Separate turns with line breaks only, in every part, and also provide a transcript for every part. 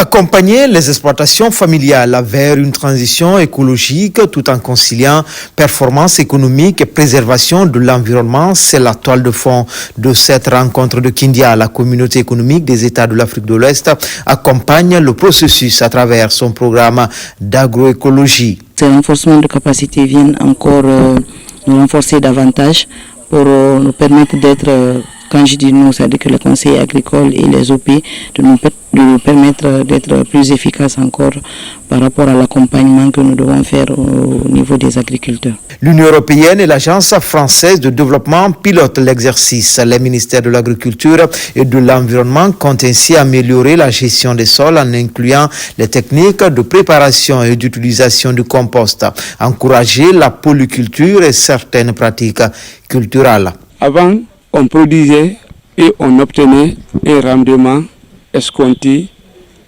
Accompagner les exploitations familiales vers une transition écologique tout en conciliant performance économique et préservation de l'environnement, c'est la toile de fond de cette rencontre de Kindia. La communauté économique des États de l'Afrique de l'Ouest accompagne le processus à travers son programme d'agroécologie.
Ces renforcements de capacité viennent encore nous renforcer davantage pour nous permettre d'être... Quand je dis nous, c'est-à-dire que le conseil agricole et les OP, de nous permettre d'être plus efficaces encore par rapport à l'accompagnement que nous devons faire au niveau des agriculteurs.
L'Union européenne et l'Agence française de développement pilotent l'exercice. Les ministères de l'Agriculture et de l'Environnement comptent ainsi améliorer la gestion des sols en incluant les techniques de préparation et d'utilisation du compost, encourager la polyculture et certaines pratiques culturelles.
Avant, on produisait et on obtenait un rendement escompté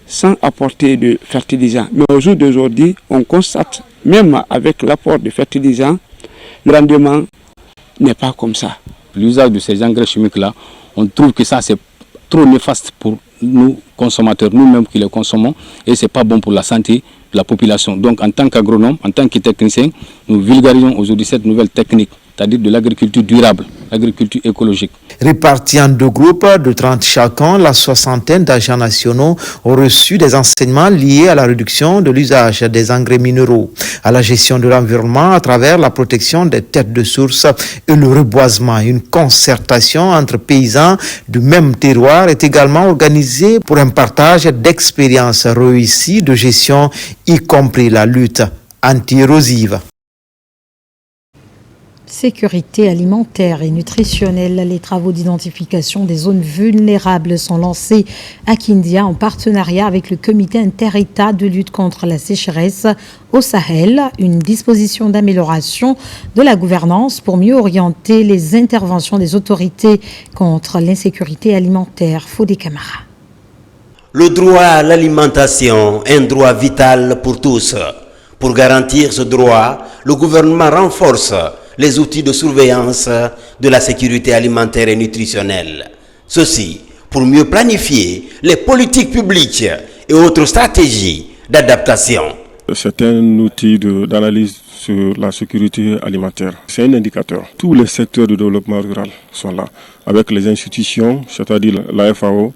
sans apporter de fertilisants. Mais au jour d'aujourd'hui, on constate, même avec l'apport de fertilisants, le rendement n'est pas comme ça.
L'usage de ces engrais chimiques-là, on trouve que ça c'est trop néfaste pour nous consommateurs, nous-mêmes qui les consommons, et c'est pas bon pour la santé de la population. Donc en tant qu'agronome, en tant que technicien, nous vulgarisons aujourd'hui cette nouvelle technique, c'est-à-dire de l'agriculture durable, l'agriculture écologique.
Répartis en deux groupes de 30 chacun, la soixantaine d'agents nationaux ont reçu des enseignements liés à la réduction de l'usage des engrais minéraux, à la gestion de l'environnement à travers la protection des têtes de source et le reboisement. Une concertation entre paysans du même terroir est également organisée pour un partage d'expériences réussies de gestion, y compris la lutte anti-érosive.
Sécurité alimentaire et nutritionnelle, les travaux d'identification des zones vulnérables sont lancés à Kindia en partenariat avec le comité inter-État de lutte contre la sécheresse au Sahel, une disposition d'amélioration de la gouvernance pour mieux orienter les interventions des autorités contre l'insécurité alimentaire. Fodé Camara.
Le droit à l'alimentation est un droit vital pour tous. Pour garantir ce droit, le gouvernement renforce les outils de surveillance de la sécurité alimentaire et nutritionnelle. Ceci pour mieux planifier les politiques publiques et autres stratégies d'adaptation.
C'est un outil d'analyse sur la sécurité alimentaire. C'est un indicateur. Tous les secteurs du développement rural sont là, avec les institutions, c'est-à-dire la FAO,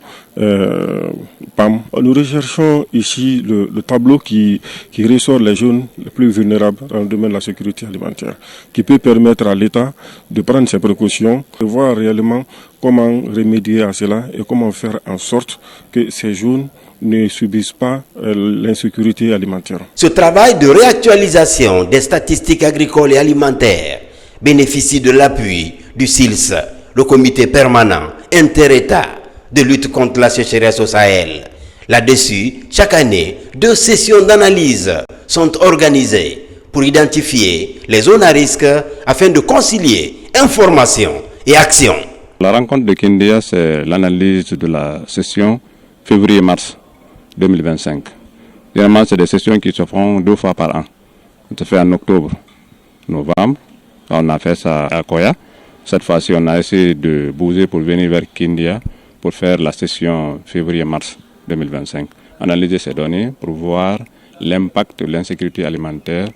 PAM. Nous recherchons ici le tableau qui ressort les zones les plus vulnérables dans le domaine de la sécurité alimentaire, qui peut permettre à l'État de prendre ses précautions, de voir réellement comment remédier à cela et comment faire en sorte que ces zones ne subissent pas l'insécurité alimentaire.
Ce travail de réactualisation des statistiques agricoles et alimentaires bénéficie de l'appui du SILS, le comité permanent inter-État de lutte contre la sécheresse au Sahel. Là-dessus, chaque année, 2 sessions d'analyse sont organisées pour identifier les zones à risque afin de concilier information et action.
La rencontre de Kindia, c'est l'analyse de la session février-mars 2025. Généralement, c'est des sessions qui se font 2 fois par an. On se fait en octobre, novembre. On a fait ça à Koya. Cette fois-ci, on a essayé de bouger pour venir vers Kindia pour faire la session février-mars 2025. Analyser ces données pour voir l'impact de l'insécurité alimentaire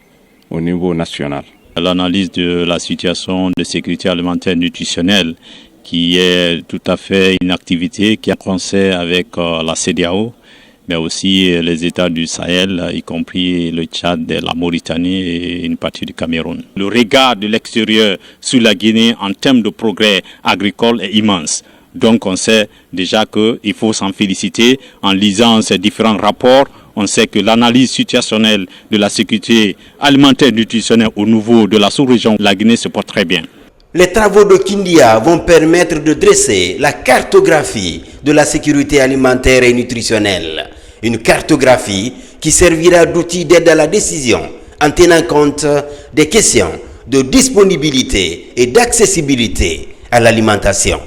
au niveau national.
L'analyse de la situation de sécurité alimentaire nutritionnelle qui est tout à fait une activité qui a commencé avec la CEDEAO, mais aussi les États du Sahel, y compris le Tchad, la Mauritanie et une partie du Cameroun. Le regard de l'extérieur sur la Guinée en termes de progrès agricole est immense. Donc on sait déjà qu'il faut s'en féliciter en lisant ces différents rapports. On sait que l'analyse situationnelle de la sécurité alimentaire et nutritionnelle au niveau de la sous-région, la Guinée se porte très bien.
Les travaux de Kindia vont permettre de dresser la cartographie de la sécurité alimentaire et nutritionnelle. Une cartographie qui servira d'outil d'aide à la décision en tenant compte des questions de disponibilité et d'accessibilité à l'alimentation.